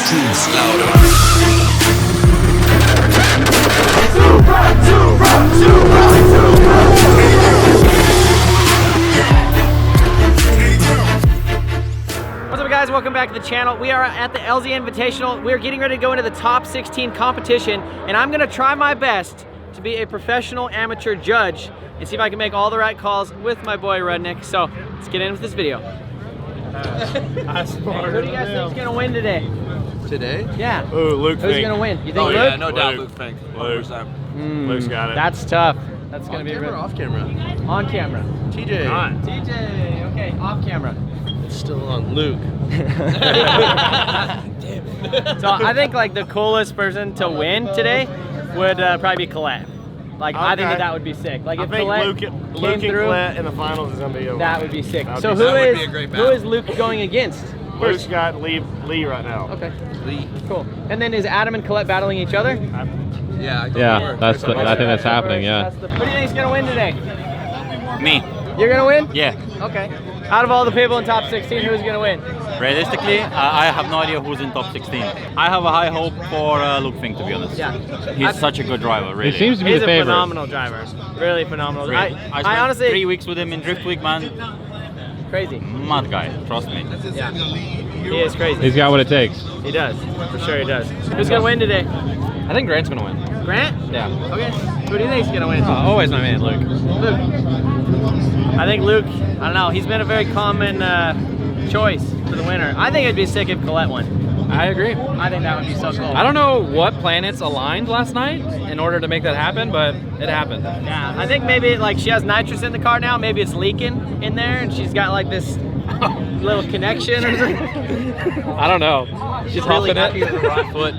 screams louder. What's up guys, welcome back to the channel. We are at the LZ Invitational. We're getting ready to go into the top 16 competition, and I'm gonna try my best to be a professional amateur judge and see if I can make all the right calls with my boy Rudnick. So let's get in with this video. Who do you guys think is gonna win today? Today? Yeah. Ooh, Luke Who's Fink. gonna win? You think Luke? Yeah, no doubt Luke. Luke Fink. Luke. 100%. Luke's got it. That's tough. That's gonna On be camera or real. off camera? On camera. TJ. On. TJ, okay, off camera. It's still on Luke. So I think like the coolest person to win today would probably be Colette. Like I think Okay. that would be sick. Like I if think Colette Luke came and through, Colette in the finals is gonna be over. that would be sick. That would So be who sick. That would is be a great who battle. is Luke going against? Luke's got Lee right now. Okay, Lee. cool. And then is Adam and Colette battling each other? Yeah, Yeah, I think that's happening, yeah. Who do you think is gonna win today? Me, You're gonna win? yeah. Okay. Out of all the people in top 16, who's gonna win? Realistically, I have no idea who's in top 16. I have a high hope for Luke Fink, to be honest. Yeah. He's such a good driver, really. He seems to be He's the a favorite. phenomenal driver. Really phenomenal. Really. I spent honestly 3 weeks with him in Drift Week, man. crazy. Mad guy, trust me. Yeah. He is crazy. He's got what it takes. He does. For sure he does. Who's gonna win today? I think Grant's gonna win. Grant? Yeah. Okay. Who do you think is gonna win? Always my man, Luke. Luke. I think Luke, I don't know, he's been a very common choice for the winner. I think it'd be sick if Colette won. I agree. I think that would be so cool. I don't know what planets aligned last night in order to make that happen, but it happened. Yeah, I think maybe like she has nitrous in the car now, maybe it's leaking in there and she's got like this little connection or something. I don't know. She's really huffing happy it. with her right foot.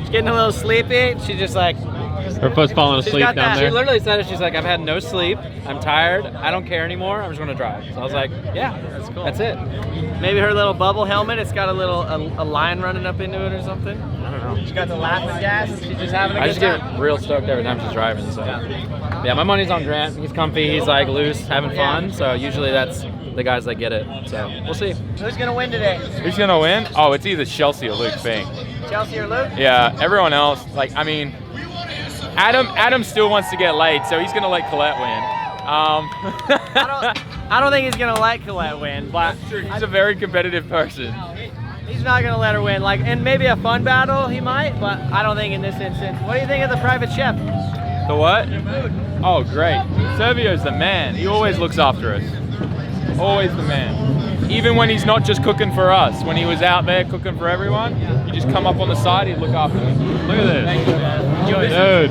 She's getting a little sleepy. She's just like, Her foot's falling She's asleep got down that- She there. literally said it. She's like, I've had no sleep. I'm tired. I don't care anymore. I'm just gonna drive. So I was like, yeah, That's cool. That's it. maybe her little bubble helmet, it's got a little a line running up into it or something. I don't know. She's got the laughing gas and she's just having a I good just time. get real stoked every time she's driving. So yeah, my money's on Grant. He's comfy. He's like loose, having fun. So usually that's the guys that get it. So we'll see. Who's gonna win today? Who's gonna win? Oh, it's either Chelsea or Luke Fink. Chelsea or Luke? Yeah, everyone else, like, I mean, Adam still wants to get laid, so he's gonna let Colette win. I don't think he's gonna let Colette win, but He's a very competitive person. he's not gonna let her win. Like, and maybe a fun battle he might, but I don't think in this instance. What do you think of the private chef? The what? Oh, great. Servio's the man. He always looks after us. Always the man. Even when he's not just cooking for us, when he was out there cooking for everyone, you just come up on the side, he'd look after me. Look at this. Thank you, man. Enjoy Dude.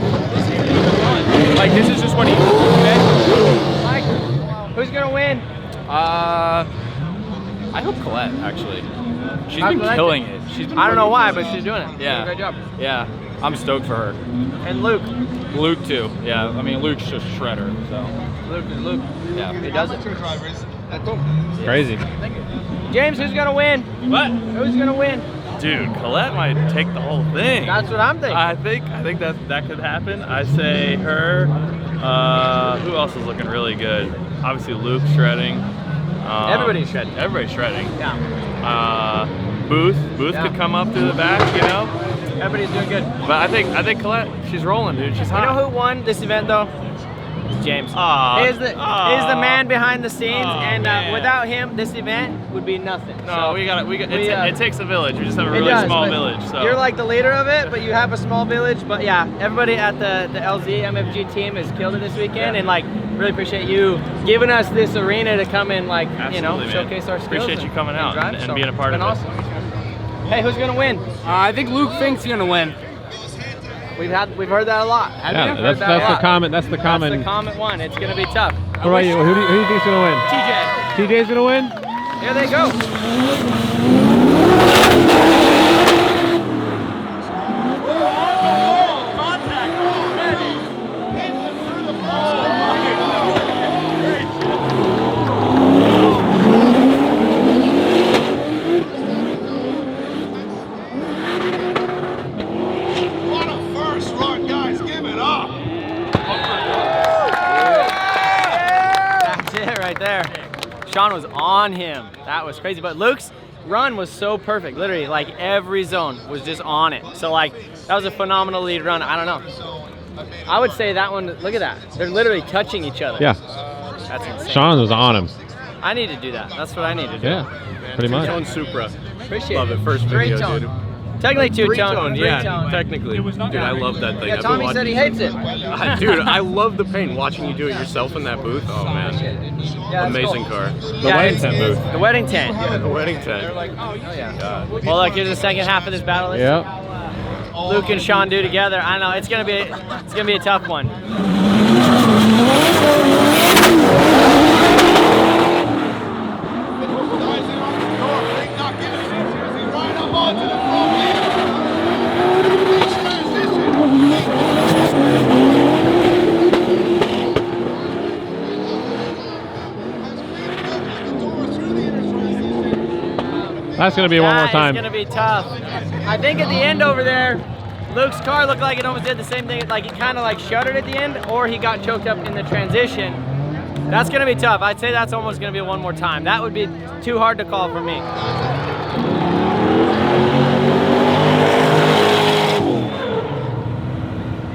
Like, this is just what he... Mike, who's gonna win? I hope Colette actually. She's How's been Colette killing doing? it. She's been I don't know why, but she's doing it. Yeah. Great job. Yeah, I'm stoked for her. And Luke. Luke too. Yeah, I mean Luke's just shredder. So Luke is Luke. yeah, He does it. That's cool. Crazy. James, who's gonna win? What? Who's gonna win? Dude, Colette might take the whole thing. That's what I'm thinking. I think that could happen. I say her. Who else is looking really good? Obviously Luke shredding. Everybody's shredding. Everybody's shredding. Yeah. Booth Yeah. could come up through the back, you know. Everybody's doing good. But I think Colette, she's rolling, dude. She's You hot. know who won this event though? James. Aw. He's the man behind the scenes, Aw, and man. without him, this event would be nothing. No, So, it takes a village. We just have a it really does, small but village. So you're like the leader of it, but you have a small village. But yeah, everybody at the LZ MFG team has killed it this weekend, and like really appreciate you giving us this arena to come and like Absolutely, man. showcase our skills. Appreciate you coming out drive, and so being a part it's of been it. awesome. Hey, who's gonna win? I think Luke Fink's gonna win. We've heard that a lot. Haven't Yeah, you? that's Heard that a the lot. comment. That's the That's common. the comment one. It's gonna be tough. What about you? Who do you think's gonna win? TJ. TJ's gonna win? Here they go. That's it right there. Sean was on him. That was crazy. But Luke's run was so perfect. Literally, like every zone was just on it. So like, that was a phenomenal lead run. I don't know. I would say that one, look at that. They're literally touching each other. Yeah. That's insane. Sean was on him. I need to do that. That's what I need to do. Yeah, pretty much. Two-tone Supra. Appreciate Love it. it. First video, Three-tone. dude. Technically two-tone. Three-tone, yeah, Three-tone. technically. Dude, I love that thing. Yeah, I've been Tommy watching- said he hates it. Dude, I love the pain. Watching you do it yourself in that booth. Oh, man. Yeah, Amazing car. The wedding tent booth. The wedding tent. Yeah, the wedding tent. Well, look, here's the second half of this battle. Let's Yep. see what Luke and Sean do together. I don't know. It's gonna be a tough one. That's gonna be one more time. It's gonna be tough. I think at the end over there, Luke's car looked like it almost did the same thing. Like it kind of like shuddered at the end, or he got choked up in the transition. That's gonna be tough. I'd say that's almost gonna be one more time. That would be too hard to call for me.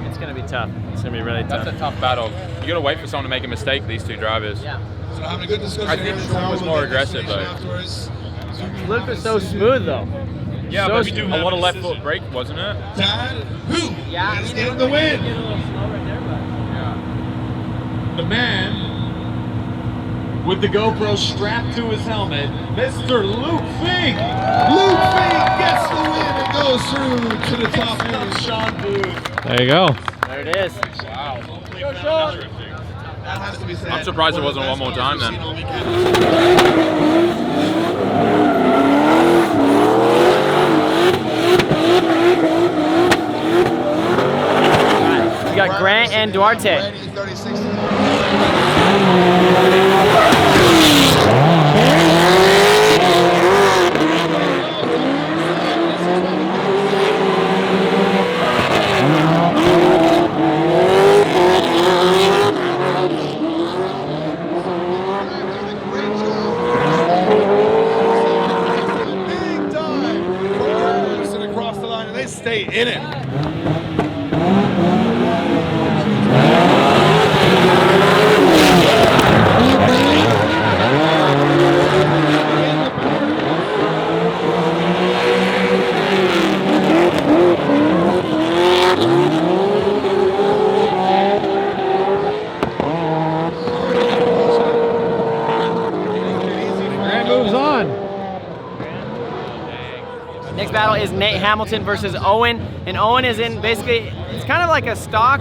It's gonna be tough. It's gonna be really tough. That's a tough battle. You gotta wait for someone to make a mistake, these two drivers. Yeah. I think Sean was more aggressive though. Luke was so smooth though. Yeah, So but we do smooth. a lot of left foot brake, wasn't it? Yeah, I mean, getting the win. a little slow right there, but. The man with the GoPro strapped to his helmet, Mr. Luke Fink. Luke Fink gets the win and goes through to the top end. Sean Booth. There you go. There it is. Wow. That has to be said. I'm surprised it wasn't one more time then. We got Grant and Duarte. Big time. Across the line, and they stay in it. Grant moves on. Next battle is Nate Hamilton versus Owen. And Owen is in basically, it's kind of like a stock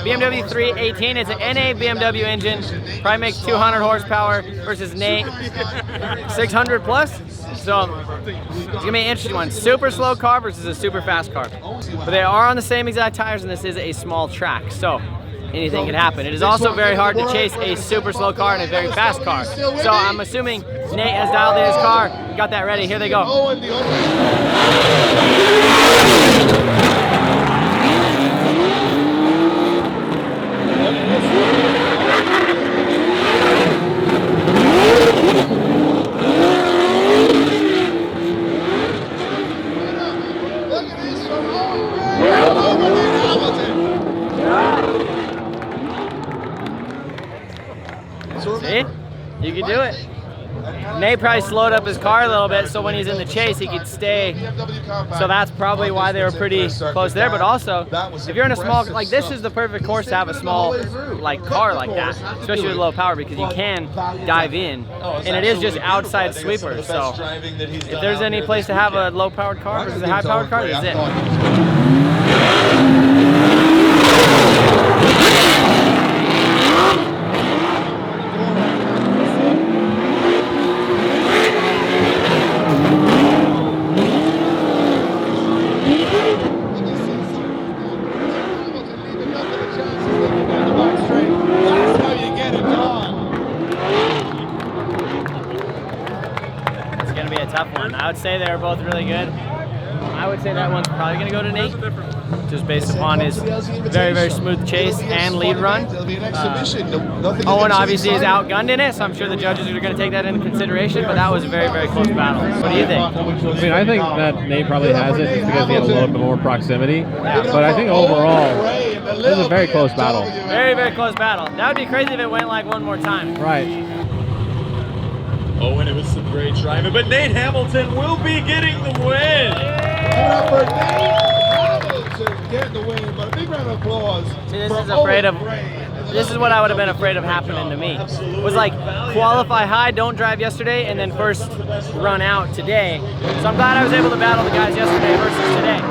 BMW 318. It's an NA BMW engine. Probably makes 200 horsepower versus Nate 600 plus. So it's gonna be an interesting one. Super slow car versus a super fast car. But they are on the same exact tires and this is a small track. So anything can happen. It is also very hard to chase a super slow car and a very fast car. So I'm assuming Nate has dialed in his car, got that ready. Here they go. Owen, the Look at this from Owen Hamilton. See? You can do it. Nate probably slowed up his car a little bit so when he's in the chase he could stay. So that's probably why they were pretty close there. But also, if you're in a small, like this is the perfect course to have a small like car like that, especially with low power because you can dive in. And it is just outside sweepers. So if there's any place to have a low powered car versus a high powered car, this is it. That's how you get it done. It's gonna be a tough one. I would say they're both really good. I would say that one's probably gonna go to Nate. just based upon his very, very smooth chase and lead run. Owen obviously is outgunned in it, so I'm sure the judges are going to take that into consideration, but that was a very, very close battle. What do you think? I mean, I think that Nate probably has it just because he had a little bit more proximity. But I think overall, this is a very close battle. Very, very close battle. That would be crazy if it went like one more time. Right. Oh, and it was some great driving, but Nate Hamilton will be getting the win. Give it up for Nate Hamilton getting the win, but a big round of applause. See, this is what I would have been afraid of happening to me. Was like qualify high, don't drive yesterday, and then first run out today. So I'm glad I was able to battle the guys yesterday versus today.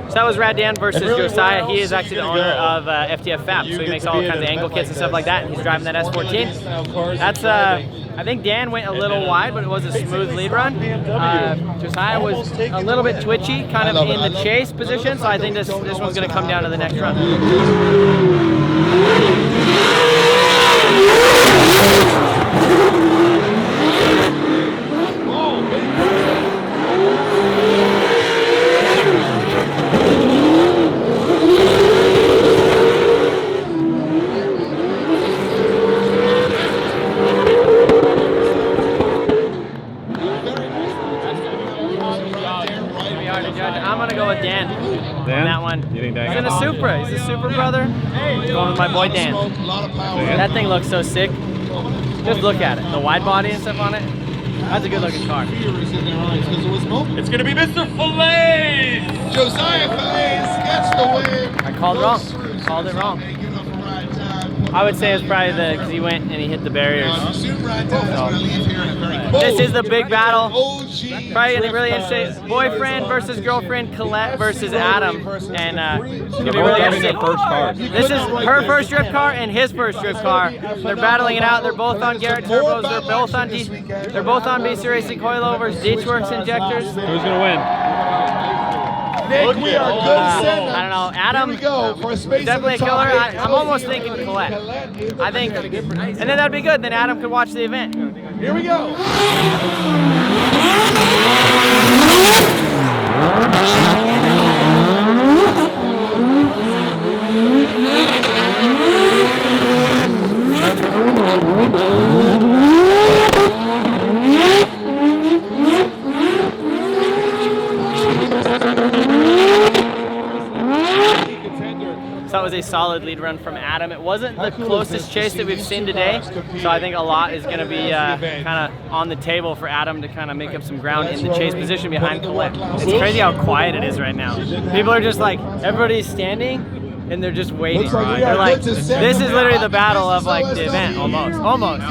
So that was Rad Dan versus Josiah. He is actually the owner of FTF Fab, so he makes all kinds of angle kits and stuff like that, and he's driving that S14. That's, I think Dan went a little wide, but it was a smooth lead run. Josiah was a little bit twitchy, kind of in the chase position, so I think this one's going to come down to the next run. I'm gonna go with Dan on that one. You think Dan? He's in a Supra. He's a Supra brother. Going with my boy Dan. That thing looks so sick. Just look at it. The wide body and stuff on it. That's a good looking car. It's gonna be Mr. Fillets. Josiah Fillets gets the win. I called wrong. Called it wrong. I would say it's probably because he went and he hit the barriers. So, this is the big battle. Probably gonna be really interesting. Boyfriend versus girlfriend, Colette versus Adam, and it's gonna be really interesting. This is her first drift car and his first drift car. They're battling it out. They're both on Garrett turbos. They're both on BC Racing coilovers, Ditchworks injectors. Who's gonna win? Nick, we are good. I don't know. Adam, definitely a killer. I'm almost thinking Colette. I think, and then that'd be good. Then Adam could watch the event. Here we go. So that was a solid lead run from Adam. It wasn't the closest chase that we've seen today, so I think a lot is going to be kind of on the table for Adam to kind of make up some ground in the chase position behind Colette. It's crazy how quiet it is right now. People are just like, everybody's standing and they're just waiting. They're like, this is literally the battle of like the event, almost. Almost.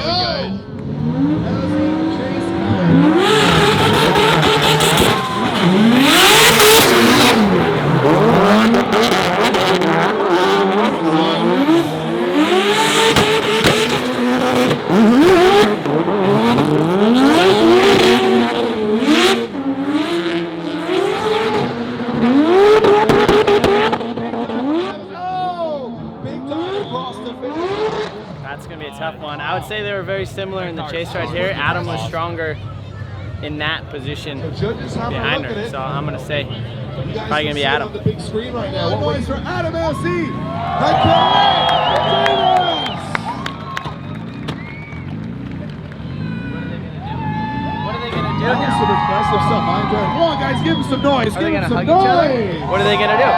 That's going to be a tough one. I would say they were very similar in the chase right here. Adam was stronger in that position behind her. So I'm going to say probably going to be Adam. The big screen right now. What noise for Adam LC? What are they going to do That was some impressive stuff. I enjoyed it. Come on, guys, give them some noise. Are they Give going them to hug some each other? noise. What are they going to do?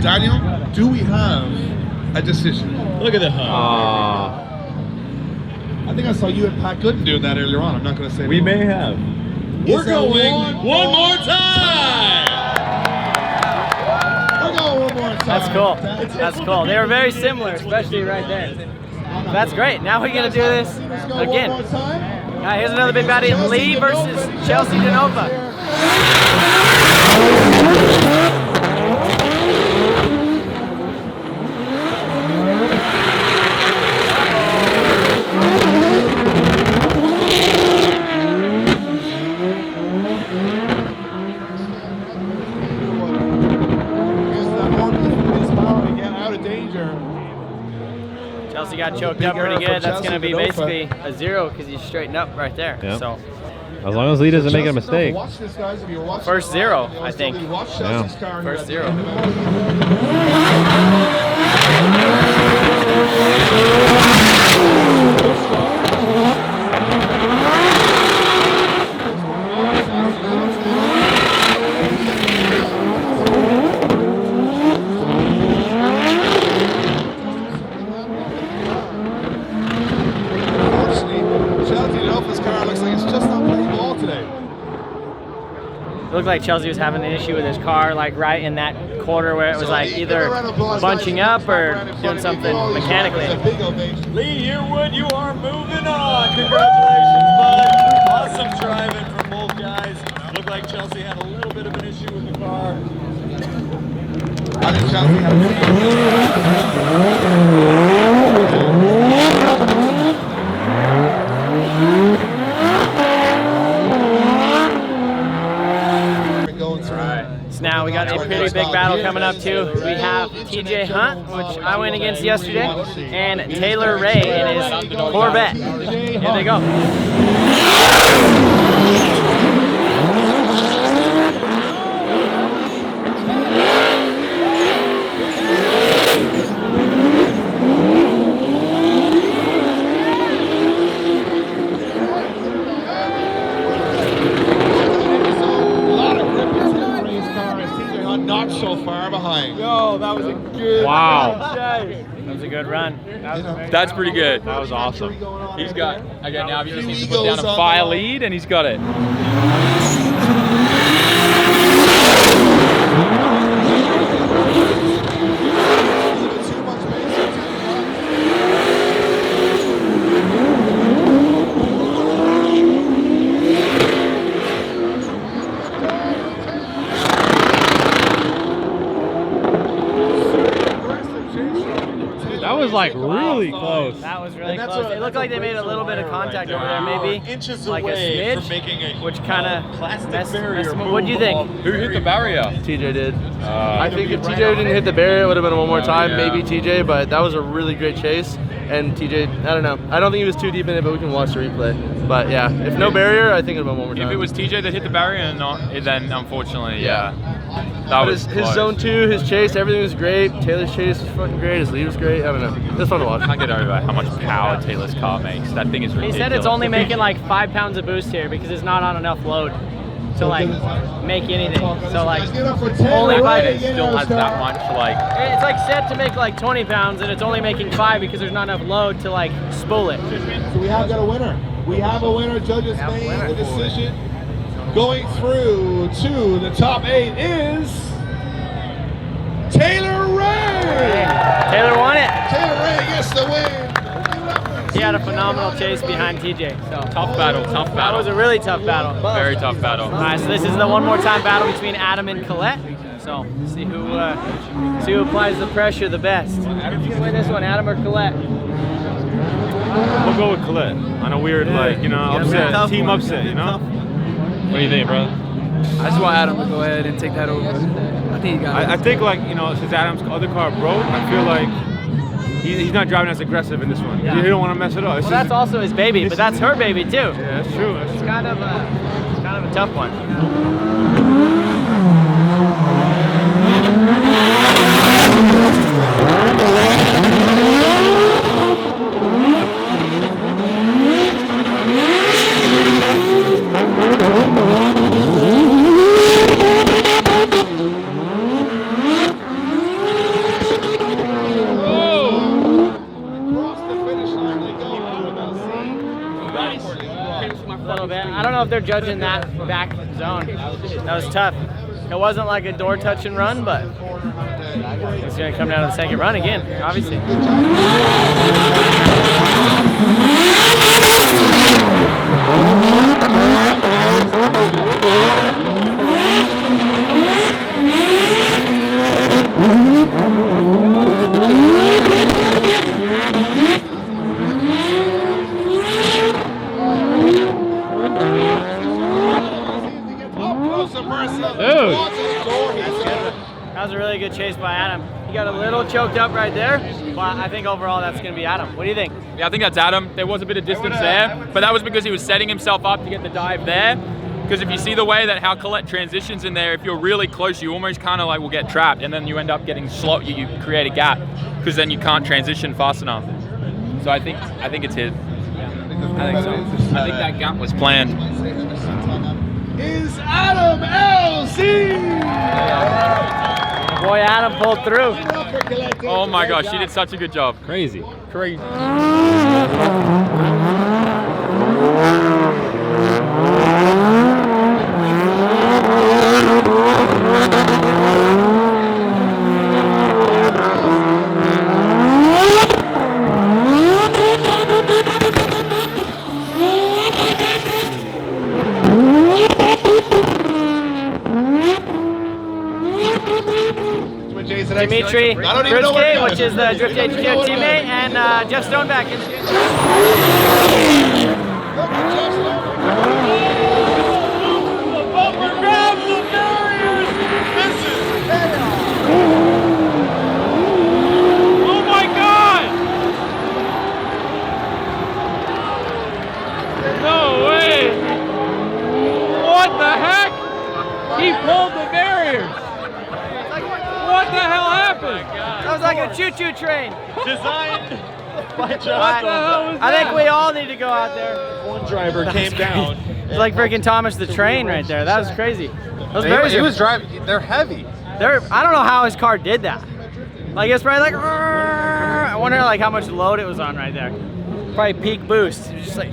Daniel, do we have a decision? Look at the hug. I think I saw you and Pat Gooden doing that earlier on. I'm not going to say We may have. We're going one more time. We're going one more time. That's cool. That's cool. They were very similar, especially right there. That's great. Now we're going to do this again. Here's another big baddie. Lee versus Chelsea DeNova. Chelsea got choked up pretty good. That's going to be basically a 0 because he's straightened up right there. Yep. So as long as Lee doesn't make a mistake. first 0, I think. Yeah. First 0. It looked like Chelsea was having an issue with his car, like right in that quarter where it was like either bunching up or doing something mechanically. Lee Yearwood, you are moving on. Congratulations, bud. Awesome driving from both guys. Looked like Chelsea had a little bit of an issue with the car. How did Chelsea have Now we got a pretty big battle coming up too. We have TJ Hunt, which I went against yesterday, and Taylor Ray in his Corvette. Here they go. not so far behind. Yo, that was a good That was a good run. That's pretty good. That was awesome. He's got, again, now he just needs to put down a file lead, and he's got it. That was like really close. That was really close. It looked like they made a little bit of contact over there, maybe like a smidge, which kind of messed them. What do you think? Who hit the barrier? TJ did. I think if TJ didn't hit the barrier, it would have been one more time, maybe TJ, but that was a really great chase. And TJ, I don't know. I don't think he was too deep in it, but we can watch the replay. But yeah, if no barrier, I think it would have been one more time. If it was TJ that hit the barrier and not, then unfortunately, Yeah. That was his zone 2, his chase, everything was great. Taylor's chase was fucking great. His lead was great. I don't know. It was fun to watch. I can't get over how much power Taylor's car makes. That thing is ridiculous. He said it's only making like 5 pounds of boost here because it's not on enough load to like make anything. So like only like it still has that much like. It's like set to make like 20 pounds and it's only making 5 because there's not enough load to like spool it. So we have got a winner. We have a winner. Judges made the decision. Going through to the top 8 is Taylor Ray. Taylor won it. Taylor Ray gets the win. He had a phenomenal chase behind TJ. So Tough battle. that was a really tough battle. Very tough battle. All right, so this is the one more time battle between Adam and Colette. So see who applies the pressure the best. Who's gonna win this one, Adam or Colette? We'll go with Colette on a weird, like, you know, upset, team upset, you know? What do you think, brother? I just want Adam to go ahead and take that over. I think he got it. I think, like, you know, since Adam's other car broke, I feel like he's not driving as aggressive in this one. Yeah. He don't want to mess it up. Well, that's also his baby, but that's her baby too. Yeah, that's true. It's kind of a tough one. I don't know if they're judging that back zone. That was tough. It wasn't like a door touch and run, but it's going to come down to the second run again, obviously. That was a really good chase by Adam. He got a little choked up right there, but I think overall that's going to be Adam. What do you think? Yeah, I think that's Adam. There was a bit of distance there, but that was because he was setting himself up to get the dive there. Because if you see the way that how Colette transitions in there, if you're really close, you almost kind of like will get trapped, and then you end up getting slow. You create a gap because then you can't transition fast enough. So I think it's his. I think so. I think that gap was planned. Is Adam LC. Boy, Adam pulled through. Oh my gosh, she did such a good job. Crazy. Crazy. Dimitri Britsky, which is the Drift HQ teammate, and Jeff Stoneback. Oh my God! No way! What the heck? He pulled the barriers! What the hell happened? That was like a choo-choo train. Designed by John. I think we all need to go out there. One driver came down. It's like freaking Thomas the Train right there. That was crazy. Those barriers He was driving. They're heavy. I don't know how his car did that. Like it's probably like, I wonder like how much load it was on right there. Probably peak boost. It was just like,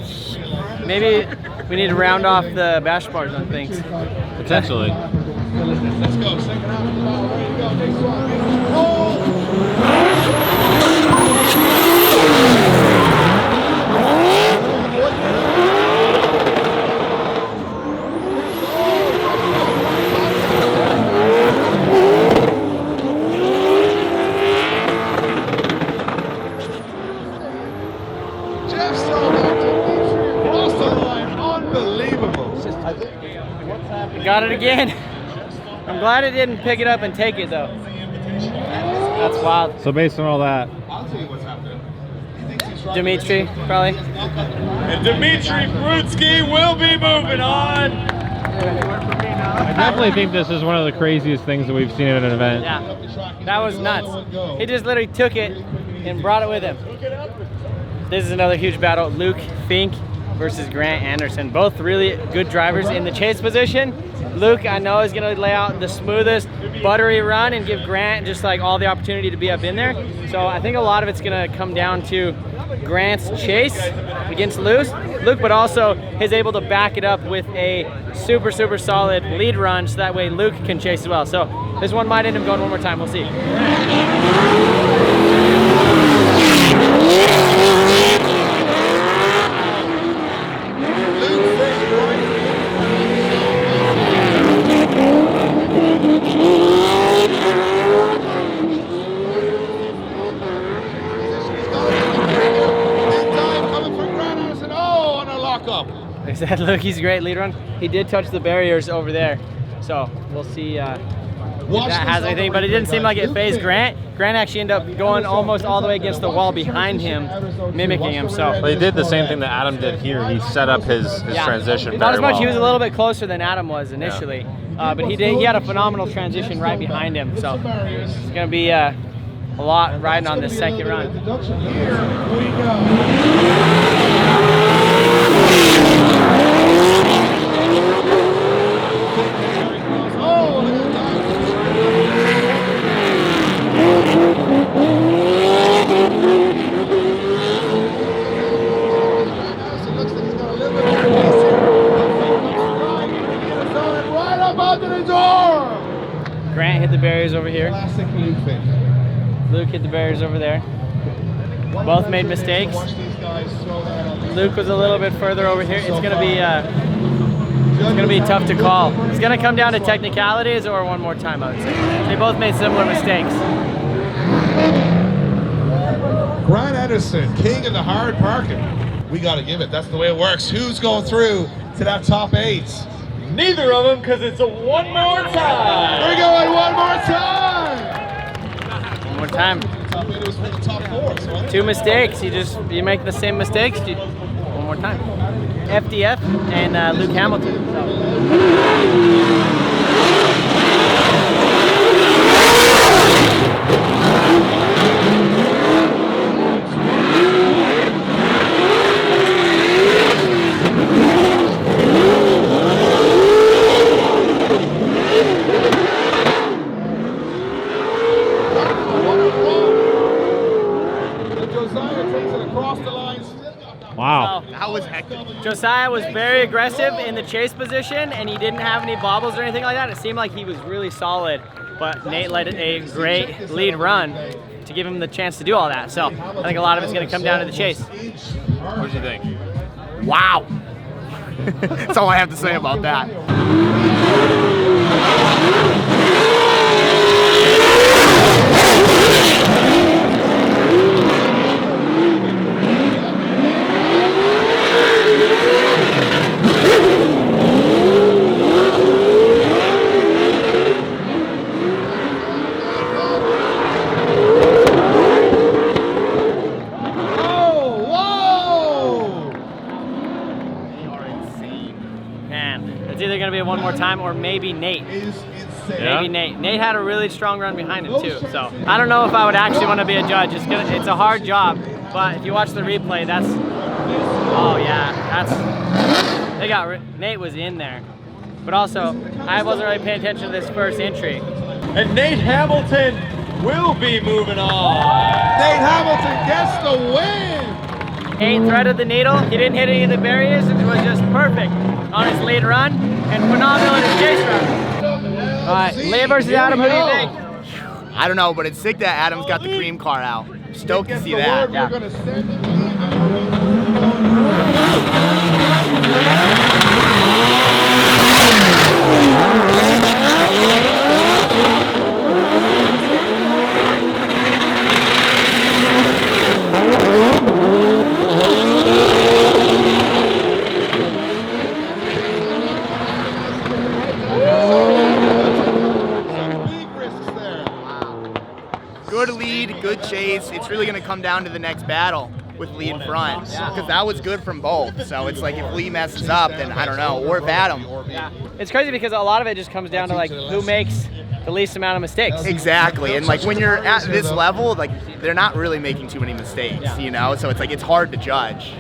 maybe we need to round off the bash bars on things. Potentially. Let's go. Second half of the ball. Ready to go. Next one. Jeff Stoneback across the line. Unbelievable. Got it again. I'm glad it didn't pick it up and take it though. That's wild. So based on all that, I'll tell you what's happening. Dimitri, probably. And Dimitri Britsky will be moving on. I definitely think this is one of the craziest things that we've seen at an event. Yeah, that was nuts. He just literally took it and brought it with him. This is another huge battle. Luke Fink versus Grant Anderson. Both really good drivers in the chase position. Luke, I know, is going to lay out the smoothest, buttery run and give Grant just like all the opportunity to be up in there. So I think a lot of it's going to come down to Grant's chase against Luke, but also he's able to back it up with a super, super solid lead run so that way Luke can chase as well. So this one might end up going one more time. We'll see. Like I said, look, he's a great lead run. He did touch the barriers over there, so we'll see if that has anything, but it didn't seem like it phased Grant. Grant actually ended up going almost all the way against the wall behind him, mimicking him. So Well, he did the same thing that Adam did here. He set up his transition not as much. well. He was a little bit closer than Adam was initially, but he had a phenomenal transition right behind him. So it's going to be a lot riding on this second run. Grant hit the barriers over here. Luke hit the barriers over there. Both made mistakes. Luke was a little bit further over here. It's gonna be tough to call. It's gonna come down to technicalities or one more time, I would say. They both made similar mistakes. Grant Anderson, king of the hard parking. We got to give it. That's the way it works. Who's going through to that top 8? Neither of them, because it's a one more time. We're going one more time. One more time. Top 8 was for the top 4. So 2 mistakes. You make the same mistakes. One more time. FDF and Luke Hamilton. Wow. That was hectic. Josiah was very aggressive in the chase position, and he didn't have any bobbles or anything like that. It seemed like he was really solid, but Nate led a great lead run to give him the chance to do all that. So I think a lot of it's going to come down to the chase. What did you think? Wow. That's all I have to say about that. It's either going to be one more time or maybe Nate. Maybe Nate. Nate had a really strong run behind him too. So I don't know if I would actually want to be a judge. It's a hard job, but if you watch the replay, Nate was in there. But also, I wasn't really paying attention to this first entry. And Nate Hamilton will be moving on. Nate Hamilton gets the win. Nate threaded the needle. He didn't hit any of the barriers. It was just perfect on his lead run and phenomenal in his chase run. All right, Leah versus Adam, who do you think? I don't know, but it's sick that Adam's got the cream car out. Stoked to see that. Yeah. Good lead, good chase. It's really going to come down to the next battle with Lee in front, because that was good from both. So it's like if Lee messes up, then I don't know, or if Adam. Yeah. It's crazy because a lot of it just comes down to like who makes the least amount of mistakes. Exactly, and like when you're at this level, like they're not really making too many mistakes, you know. So it's like it's hard to judge.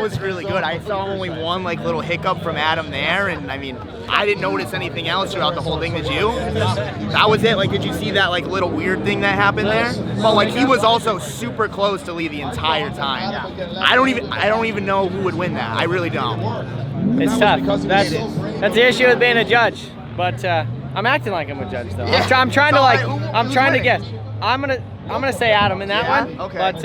Was really good. I saw only one like little hiccup from Adam there, and I mean, I didn't notice anything else throughout the whole thing. Did you? That was it. Like, did you see that like little weird thing that happened there? But like, he was also super close to Lee the entire time. I don't even know who would win that. I really don't. It's tough. That's the issue with being a judge. But I'm acting like I'm a judge though. Yeah. I'm trying to guess. I'm gonna say Adam in that one. Okay. But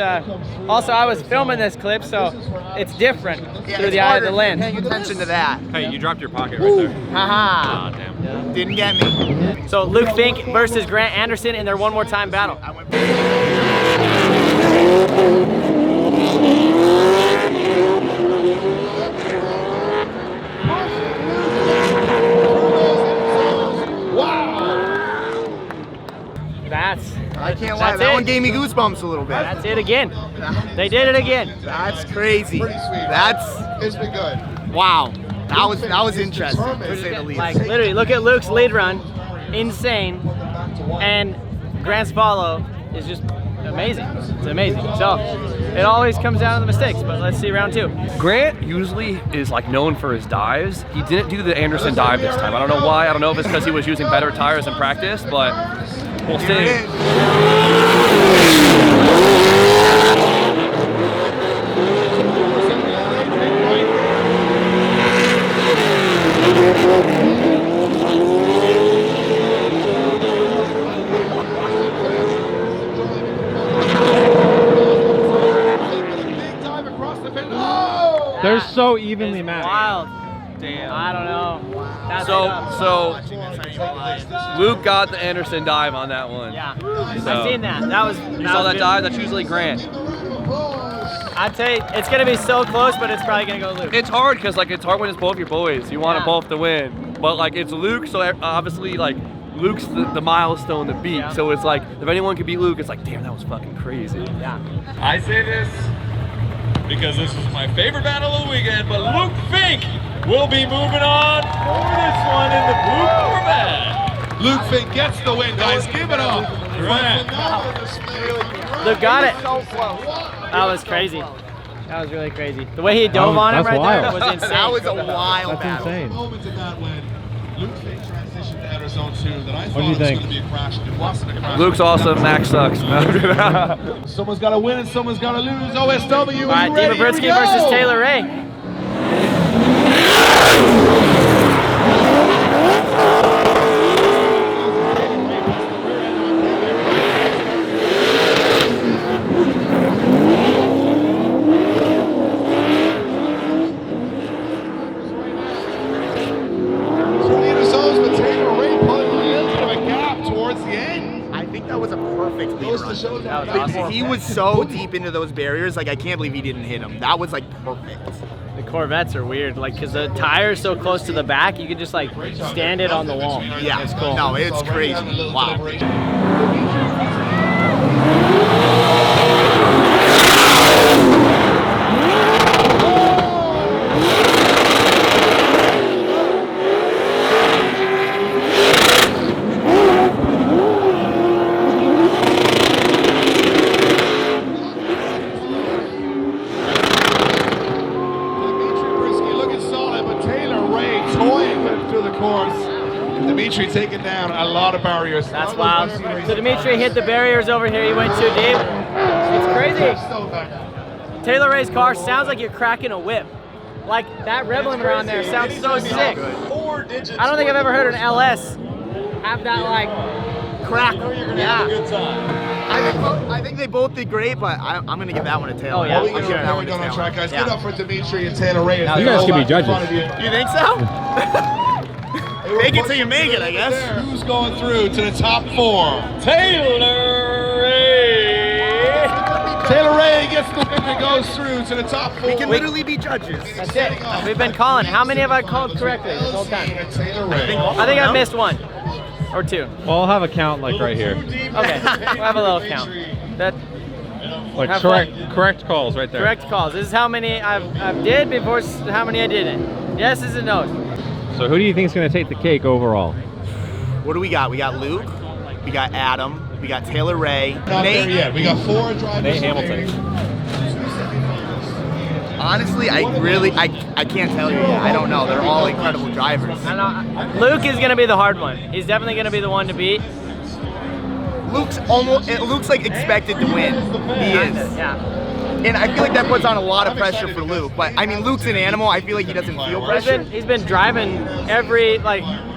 also I was filming this clip, so it's different through the eye of the lens. Paying attention to that. Hey, you dropped your pocket right there. Haha. Oh, damn. Yeah. Didn't get me. So Luke Fink versus Grant Anderson in their one more time battle. I can't lie, that one gave me goosebumps a little bit. That's it again. They did it again. That's crazy. It's been good. Wow. That was interesting, to say the least. Like literally, look at Luke's lead run, insane, and Grant's follow is just amazing. It's amazing. So it always comes down to the mistakes, but let's see round 2. Grant usually is like known for his dives. He didn't do the Anderson dive this time. I don't know why. I don't know if it's because he was using better tires in practice, but we'll see. They're so evenly matched. Wild. Damn. I don't know. That's So Luke got the Anderson dive on that one. Yeah. So, I've seen that. That was. You saw that dive? That's usually Grant. I'd say it's gonna be so close, but it's probably gonna go Luke. It's hard because like it's hard when it's both your boys. You want them both to win, but like it's Luke, so obviously like Luke's the milestone to beat. Yeah. So it's like if anyone can beat Luke, it's like damn, that was fucking crazy. Yeah. I say this because this is my favorite battle of the weekend, but Luke Fink will be moving on for this one in the blue Corvette. Luke Fink gets the win, guys. Give it up. Luke got it. That was crazy. That was really crazy. The way he dove on him right there was insane. That was a wild That's battle. insane. Moments of that when Luke Fink transitioned to outer zone 2 that I What thought do you was think? going to be a crash. It wasn't a crash. Luke's awesome. Max sucks. Someone's got to win and someone's got to lose. OSW, All right, Dima Britsky versus Taylor Ray. He was so deep into those barriers, like I can't believe he didn't hit him. That was like perfect. The Corvettes are weird, like, because the tire's so close to the back, you can just like stand it on the wall. Yeah, it's cool. No, it's crazy. Wow. Dimitri taking down a lot of barriers. That's wild. So Dimitri hit the barriers over here. He went too deep. It's crazy. Taylor Ray's car sounds like you're cracking a whip. Like that rebelling around there sounds so sick. I don't think I've ever heard an LS have that like crack. Yeah. I think they both did great, but I'm going to give that one a Taylor. Oh yeah, We're for sure. going on track, guys. Give it up for Dimitri and Taylor Ray. You guys can be judges. You think so? Make it till you make it, I guess. Who's going through to the top 4? Taylor Ray. Taylor Ray gets the win and goes through to the top 4. We can literally be judges. That's it. We've been calling. How many have I called correctly this whole time? I think I've missed 1 or 2. Well, I'll have a count like right here. Okay, we'll have a little count. That Like correct calls right there. correct calls. This is how many I've did before how many I didn't. Yeses and no's. So who do you think is going to take the cake overall? What do we got? We got Luke, we got Adam, we got Taylor Ray, Not Nate. there yet. We got 4 drivers. Nate Hamilton. Honestly, I can't tell you yet. I don't know. They're all incredible drivers. I don't know. Luke is going to be the hard one. He's definitely going to be the one to beat. Luke's like expected to win. He is. Yeah. And I feel like that puts on a lot of pressure for Luke. But I mean, Luke's an animal. I feel like he doesn't feel pressure. He's been driving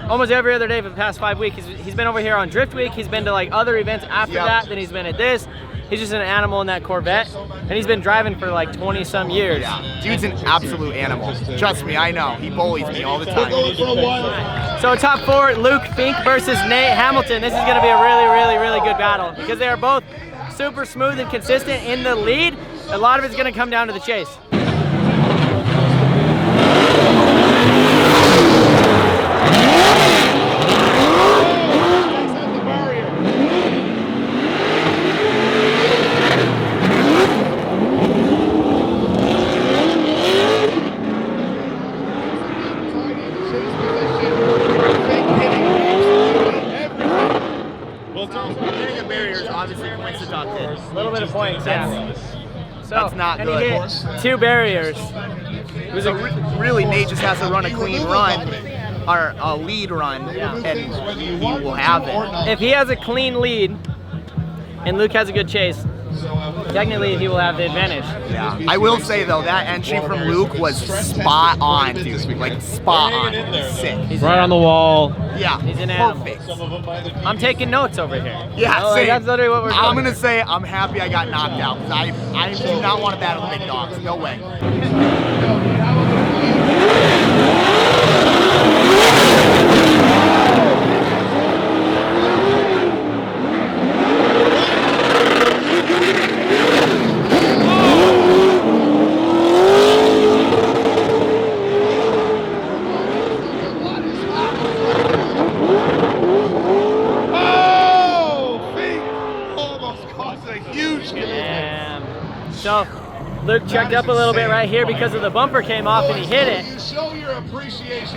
almost every other day for the past 5 weeks. He's been over here on Drift Week. He's been to like other events after that. Then he's been at this. He's just an animal in that Corvette, and he's been driving for like 20 some years. Yeah, dude's an absolute animal. Trust me, I know. He bullies me all the time. So top 4, Luke Fink versus Nate Hamilton. This is going to be a really, really, really good battle because they are both super smooth and consistent in the lead. A lot of it's going to come down to the chase. Hitting the barriers obviously points to top 10. A little bit of points, yeah. So, That's not and good. he hit 2 barriers. It was really, Nate just has to run a clean run, or a lead run, and he will have it. If he has a clean lead and Luke has a good chase, technically he will have the advantage. Yeah. I will say though, that entry from Luke was spot on, dude. Like spot on. Sick. Right on the wall. Yeah. He's an perfect. I'm taking notes over here. Yeah, like, same. that's literally what we're doing. I'm gonna say I'm happy I got knocked out because I do not want to battle the big dogs. No way. Luke checked up a little bit right here because of the bumper came off and he hit it.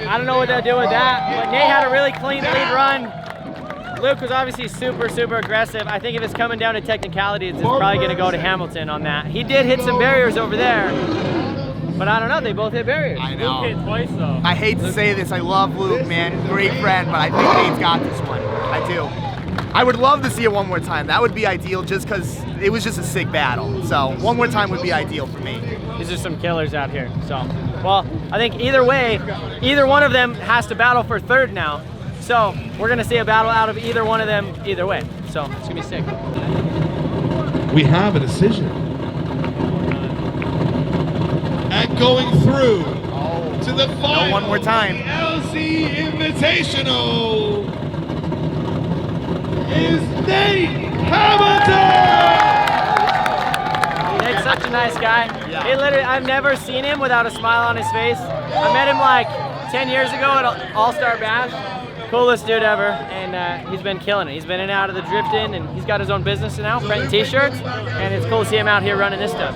I don't know what they'll do with that, but Nate had a really clean lead run. Luke was obviously super, super aggressive. I think if it's coming down to technicalities, it's probably going to go to Hamilton on that. He did hit some barriers over there, but I don't know. They both hit barriers. I know. Luke hit twice, though. I hate to say this. I love Luke, man. Great friend, but I think Nate's got this one. I do. I would love to see it one more time. That would be ideal just because it was just a sick battle. So one more time would be ideal for me. These are some killers out here. So, well, I think either way, either one of them has to battle for third now. So we're gonna see a battle out of either one of them either way. So it's gonna be sick. We have a decision. And going through to the final one more time. LZ Invitational is Nate Hamilton! Nate's such a nice guy. He literally, I've never seen him without a smile on his face. I met him like 10 years ago at All-Star Bash. Coolest dude ever, and he's been killing it. He's been in and out of the drifting, and he's got his own business now, printing t-shirts, and it's cool to see him out here running this stuff.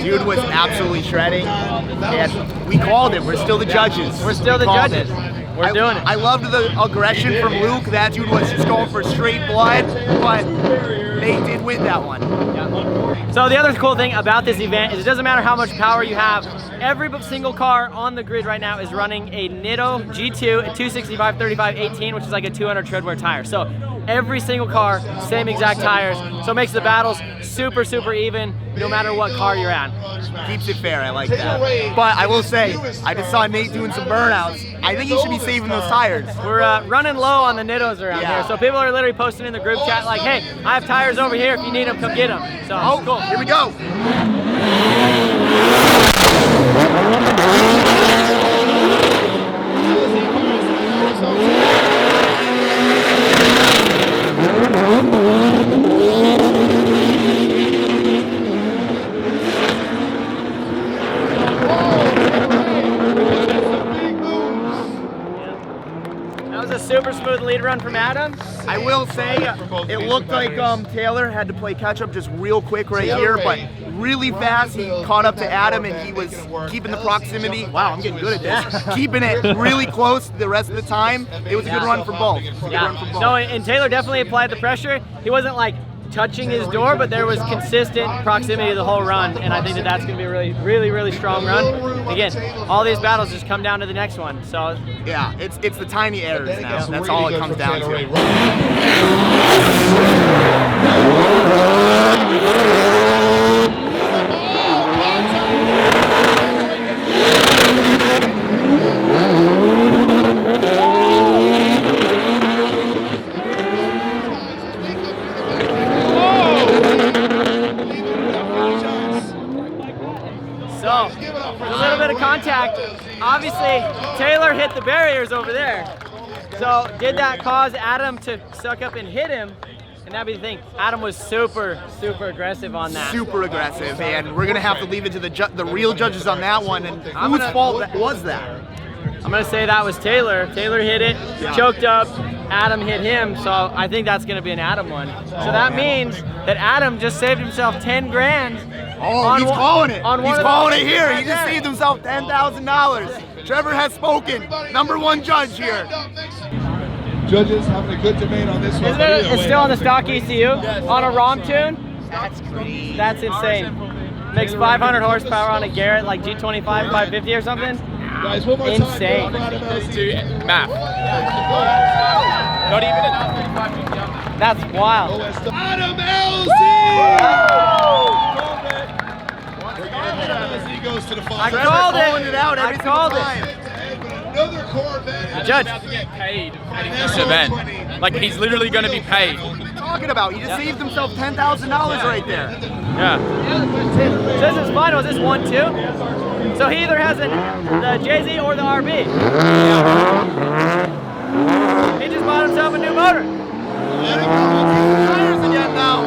Dude was absolutely shredding, and we called it. We're still the judges. We're still the judges. We're doing it. I loved the aggression from Luke. That dude was just going for straight blood, but Nate did win that one. So the other cool thing about this event is it doesn't matter how much power you have. Every single car on the grid right now is running a Nitto G2 at 265/35/18, which is like a 200 treadwear tire. So every single car, same exact tires. So it makes the battles super, super even, no matter what car you're at. Keeps it fair, I like that. But I will say, I just saw Nate doing some burnouts. I think he should be saving those tires. We're running low on the Nittos around here. So people are literally posting in the group chat like, hey, I have tires over here. If you need them, come get them. So cool. Here we go. Super smooth lead run from Adam. I will say, it looked like Taylor had to play catch up just real quick right here, but really fast he caught up to Adam and he was keeping the proximity. Wow, I'm getting good at this. Keeping it really close the rest of the time. It was a good run for both. No, and Taylor definitely applied the pressure. He wasn't like touching his door, but there was consistent proximity the whole run, and I think that that's going to be a really, really, really strong run. Again, all these battles just come down to the next one. So yeah, it's the tiny errors now. That's all it comes down to. A little bit of contact. Obviously, Taylor hit the barriers over there. So did that cause Adam to suck up and hit him? And that'd be the thing. Adam was super, super aggressive on that. Super aggressive, and we're gonna have to leave it to the real judges on that one. And whose fault was that? I'm gonna say that was Taylor. Taylor hit it, choked up. Adam hit him, so I think that's gonna be an Adam one. So that means that Adam just saved himself 10 grand. Oh, he's calling it. He's calling it here. He just saved himself $10,000. Trevor has spoken. Number one judge here. Judges having a good debate on this one. It's still on the stock ECU on a ROM tune. That's great. That's insane. Makes 500 horsepower on a Garrett, like G25 550 or something. Guys, one more insane. To math. Not even enough. That's wild. Adam LZ! LZ goes to the final. I called it. I called it. Another Corvette. The judge. About to get paid at this event. Like he's literally going to be paid. What are you talking about? He just saved himself $10,000 right there. Yeah. Says his final is this 1-2. So he either has the JZ or the RB. He just bought himself a new motor. Tires again now.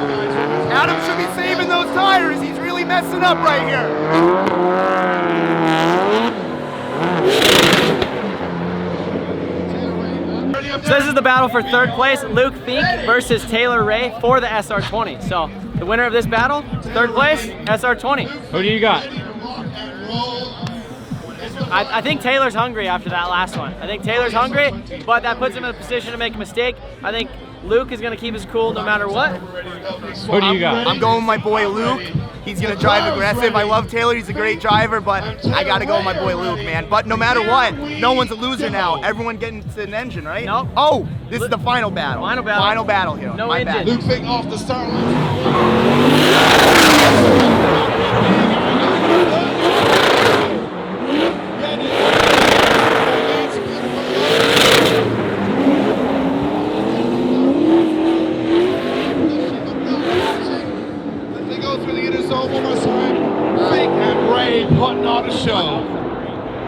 Adam should be saving those tires. He's really messing up right here. So this is the battle for third place, Luke Fink versus Taylor Ray for the SR20. So The winner of this battle, third place, SR20. Who do you got? I think Taylor's hungry after that last one. I think Taylor's hungry, but that puts him in a position to make a mistake. I think Luke is going to keep his cool no matter what. Who do you got? I'm going with my boy Luke. He's going to drive aggressive. I love Taylor. He's a great driver, but I got to go with my boy Luke, man. But no matter what, no one's a loser now. Everyone getting to an engine, right? Nope. Oh, this is the final battle. Final battle. Final battle here. No my engine. bad. Luke Fink off the start line. They go through the inner zone one more time. Fink and Ray putting on a show.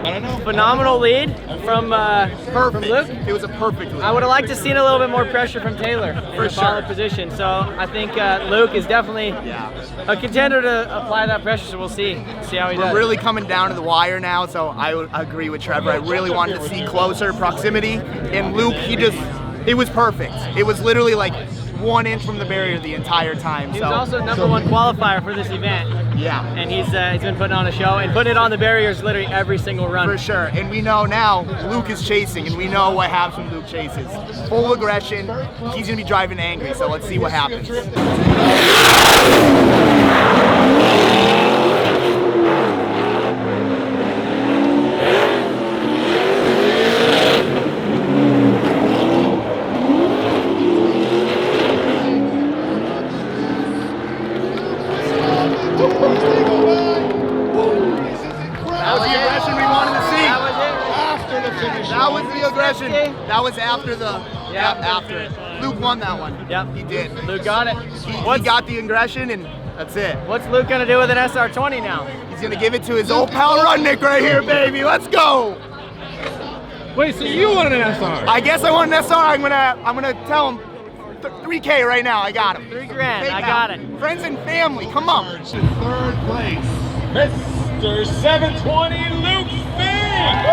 I don't know. Phenomenal lead from Luke. It was a perfect lead. I would have liked to seen a little bit more pressure from Taylor in a solid position. So I think Luke is definitely a contender to apply that pressure. So we'll see how he does. We're really coming down to the wire now, so I would agree with Trevor. I really wanted to see closer proximity. And Luke, it was perfect. It was literally like 1 inch from the barrier the entire time. He was also #1 qualifier for this event. Yeah. And he's been putting on a show and putting it on the barriers literally every single run. For sure. And we know now Luke is chasing, and we know what happens when Luke chases. Full aggression. He's going to be driving angry, so let's see what happens. That was after the after it. Luke won that one. Yep. He did. Luke got it. He got the aggression, and that's it. What's Luke gonna do with an SR20 now? He's gonna give it to his old pal Rudnick right here, baby. Let's go. Wait, so you wanted an SR? I guess I want an SR. I'm gonna tell him 3K right now. I got him. 3 grand. I got it. Friends and family. Come on. Third place, Mr. 720 Luke Fink.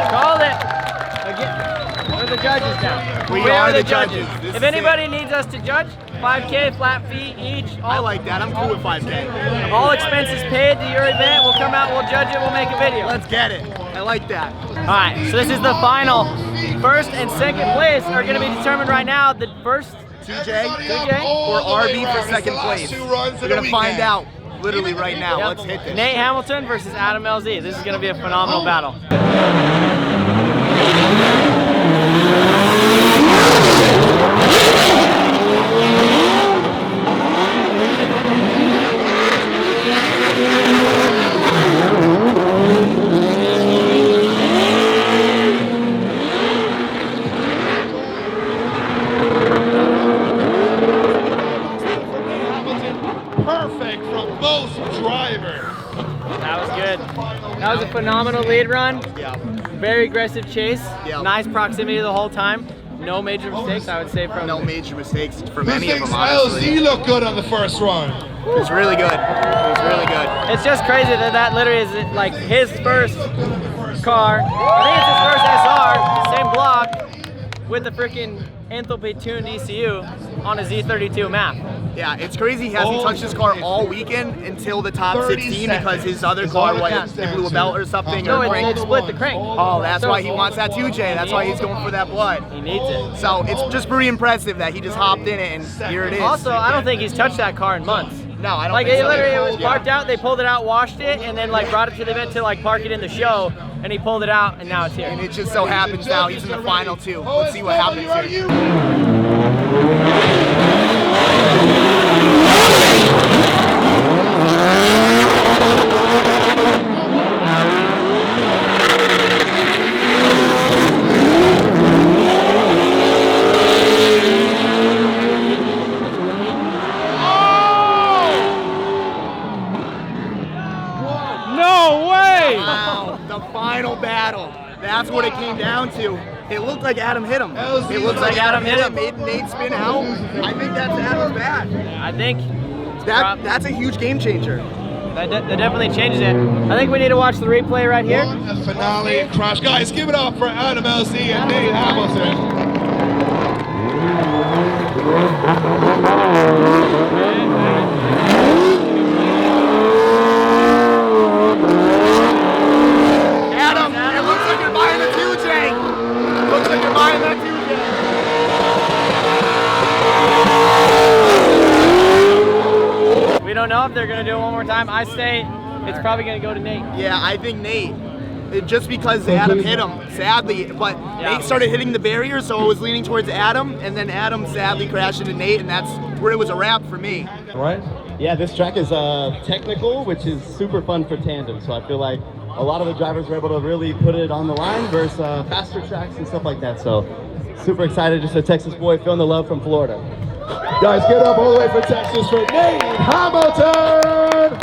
Called it. Again, we're the judges now. We are the judges. If anybody needs us to judge, 5K, flat fee each. I like that. I'm cool with 5K. All expenses paid to your event. We'll come out, we'll judge it, we'll make a video. Let's get it. I like that. All right, so this is the final. First and second place are going to be determined right now. The first, TJ or RB for second place. We're going to find out literally right now. Yep. Let's hit this. Nate Hamilton versus Adam LZ. This is going to be a phenomenal battle. Perfect from both drivers. That was good. That was a phenomenal lead run. Yeah. Very aggressive chase. Yeah. Nice proximity the whole time. No major mistakes, I would say. No major mistakes from Who any of thinks them, honestly. LZ looked good on the first run? It was really good. It was really good. It's just crazy that literally is like his first car. I think it's his first SR, same block, with the freaking enthalpy tuned ECU on a Z32 map. Yeah, it's crazy he hasn't touched his car all weekend until the top 16 because his other car, they blew a belt or something. No, or it crank. split the crank. Oh, that's why he wants that 2J. That's why he's going for that blood. He needs it. So it's just pretty impressive that he just hopped in it and here it is. Also, I don't think he's touched that car in months. No, I don't like think it so. literally it was parked out, they pulled it out, washed it, and then like brought it to the event to like park it in the show, and he pulled it out, and now it's here. And it just so happens now he's in the final two. Let's see what happens here. Final battle. That's what it came down to. It looked like Adam hit him. It looks like Adam hit him. Made Nate spin out. I think that's Adam's bad. I think that's a huge game changer. That definitely changes it. I think we need to watch the replay right here. What a finale crash. Guys, give it up for Adam LZ and Nate Hamilton. Adam, it looks like you're buying a 2J. Looks like you're buying that 2J. We don't know if they're gonna do it one more time. I say it's probably gonna go to Nate. Yeah, I think Nate. Just because Adam hit him, sadly, but Nate started hitting the barrier, so it was leaning towards Adam, and then Adam sadly crashed into Nate, and that's where it was a wrap for me. Right? Yeah, this track is technical, which is super fun for tandem, so I feel like a lot of the drivers were able to really put it on the line versus faster tracks and stuff like that, so super excited, just a Texas boy feeling the love from Florida. Guys, get up all the way from Texas for Nate Hamilton!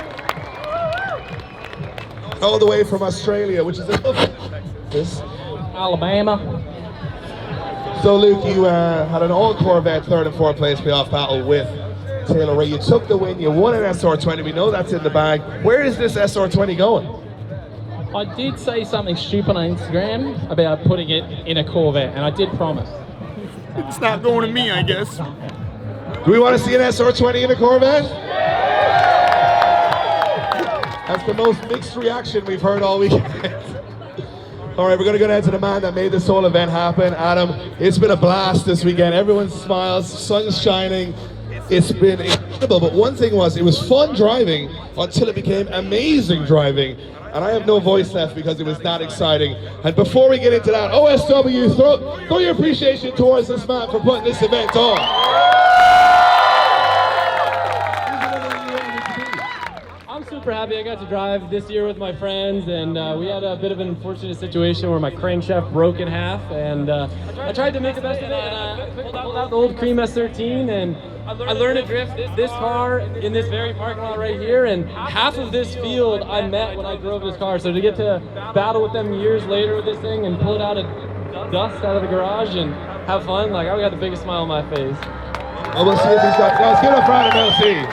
All the way from Australia, which is this Alabama. So Luke, you had an all Corvette 3rd and 4th place playoff battle with Taylor Ray. You took the win, you won an SR20, we know that's in the bag. Where is this SR20 going? I did say something stupid on Instagram about putting it in a Corvette, and I did promise. It's not going to me, I guess. Do we want to see an SR20 in a Corvette? That's the most mixed reaction we've heard all weekend. All right, we're going to go down to the man that made this whole event happen. Adam, it's been a blast this weekend. Everyone smiles, sun's shining. It's been incredible, but one thing was, it was fun driving until it became amazing driving. And I have no voice left because it was that exciting. And before we get into that, OSW, throw your appreciation towards this man for putting this event on. I'm super happy I got to drive this year with my friends, and we had a bit of an unfortunate situation where my crankshaft broke in half, and I tried to make the best of it, and I pulled out the old Cream S13, and I learned to drift this car in this very parking lot right here, and half of this field I met when I drove this car, so to get to battle with them years later with this thing and pull it out of dust out of the garage and have fun, like, I got the biggest smile on my face. Well, we'll see if he's got, guys, give it up for Adam LC.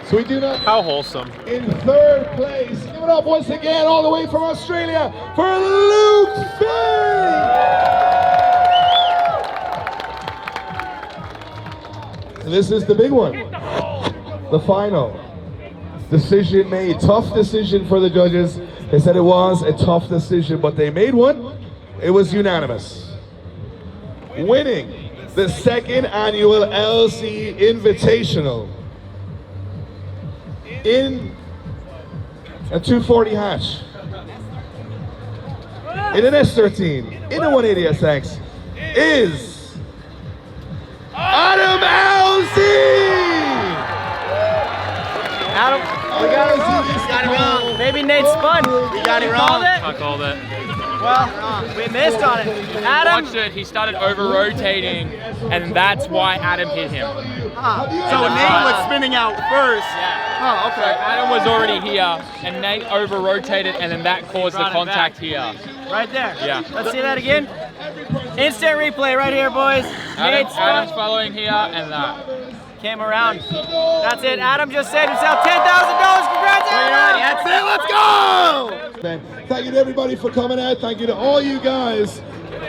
So we do not. How wholesome. In 3rd place, give it up once again, all the way from Australia, for Luke Fink! This is the big one. The final. Decision made. Tough decision for the judges. They said it was a tough decision, but they made one. It was unanimous. Winning the 2nd annual LC Invitational in a 240 hatch, in an S13, in a 180SX, is Adam LC! Adam, we got it wrong. Maybe Nate spun. We got it wrong. Called it? I called it. Well, we missed on it. Adam. Watched it, he started over-rotating, and that's why Adam hit him. So Nate was spinning out first. Yeah. Oh, okay. So Adam was already here, and Nate over-rotated, and then that caused the contact here. Right there. Yeah. Let's see that again. Instant replay right here, boys. Nate spun. Adam's following here, and that. Came around. That's it. Adam just saved himself $10,000. Congrats, Adam! That's it. Let's go! Thank you to everybody for coming out. Thank you to all you guys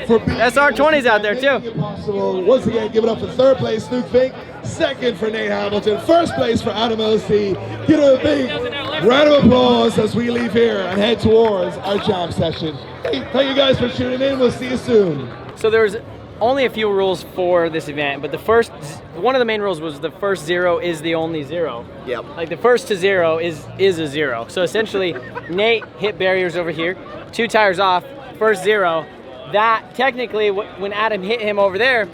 for being SR20's out there too. Possible. Once again, give it up for 3rd place, Luke Fink. 2nd for Nate Hamilton. 1st place for Adam LC. Give him a big round of applause as we leave here and head towards our jam session. Hey, thank you guys for tuning in. We'll see you soon. So there's only a few rules for this event, but one of the main rules was the first 0 is the only 0. Yep. Like the first to 0 is a 0. So essentially, Nate hit barriers over here, 2 tires off, first 0. That technically, when Adam hit him over there,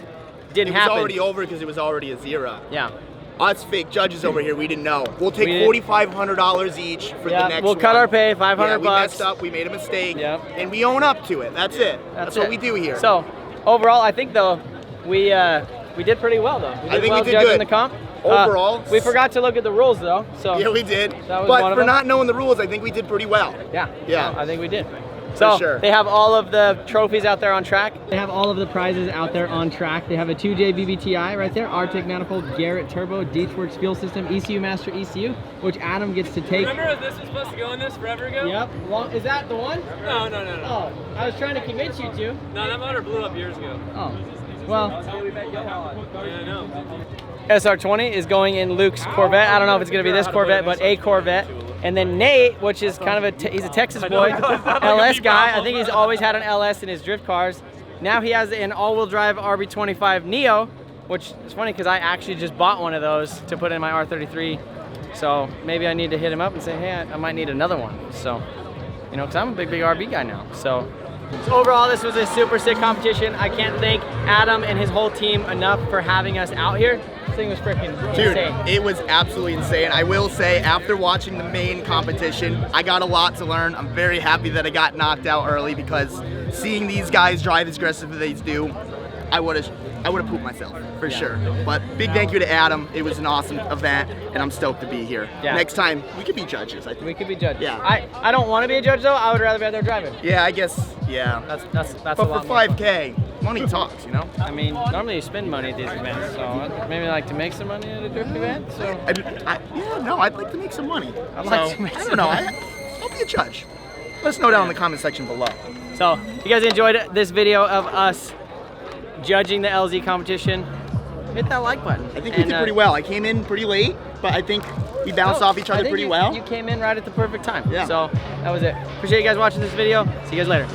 didn't happen. It was already over because it was already a 0. Yeah. Us fake judges over here, we didn't know. We'll take $4,500 each for the next we'll cut our pay, $500. Yeah, we messed up, we made a mistake, and we own up to it. That's it. That's what we do here. So, overall, I think though we did pretty well though. I think we did judging good. The comp. Overall, we forgot to look at the rules though. So yeah, we did. That was but one of for them. not knowing the rules, I think we did pretty well. Yeah. Yeah. I think we did. So sure. They have all of the trophies out there on track. They have all of the prizes out there on track. They have a 2J VVTi right there, Arctic Manifold, Garrett Turbo, Deechworks Fuel System, ECU Master ECU, which Adam gets to take. Remember this was supposed to go in this forever ago? Yep. Well, is that the one? No. Oh, I was trying to convince you to. No, that motor blew up years ago. Oh. Well, SR20 is going in Luke's Corvette. I don't know if it's going to be this Corvette, but a Corvette. And then Nate, which is kind of he's a Texas boy, LS guy. I think he's always had an LS in his drift cars. Now he has an all-wheel drive RB25 Neo, which is funny because I actually just bought one of those to put in my R33. So maybe I need to hit him up and say, hey, I might need another one. So, you know, because I'm a big RB guy now. So overall, this was a super sick competition. I can't thank Adam and his whole team enough for having us out here. This thing was freaking insane. Dude, it was absolutely insane. I will say, after watching the main competition, I got a lot to learn. I'm very happy that I got knocked out early because seeing these guys drive as aggressive as they do, I would have pooped myself, for sure. But big thank you to Adam. It was an awesome event, and I'm stoked to be here. Yeah. Next time, we could be judges, I think. We could be judges. Yeah. I don't want to be a judge, though. I would rather be out there driving. Yeah, I guess, yeah. That's but a for lot 5K, money talks, you know? I mean, normally you spend money at these events, so I'd maybe like to make some money at a drift event. So I'd like to make some money. I'd like to make I don't know. I'll be a judge. Let us know down in the comment section below. So, if you guys enjoyed this video of us judging the LZ competition, hit that like button. I think we did pretty well. I came in pretty late, but I think we bounced off each other pretty well. You came in right at the perfect time. Yeah. So, that was it. Appreciate you guys watching this video. See you guys later.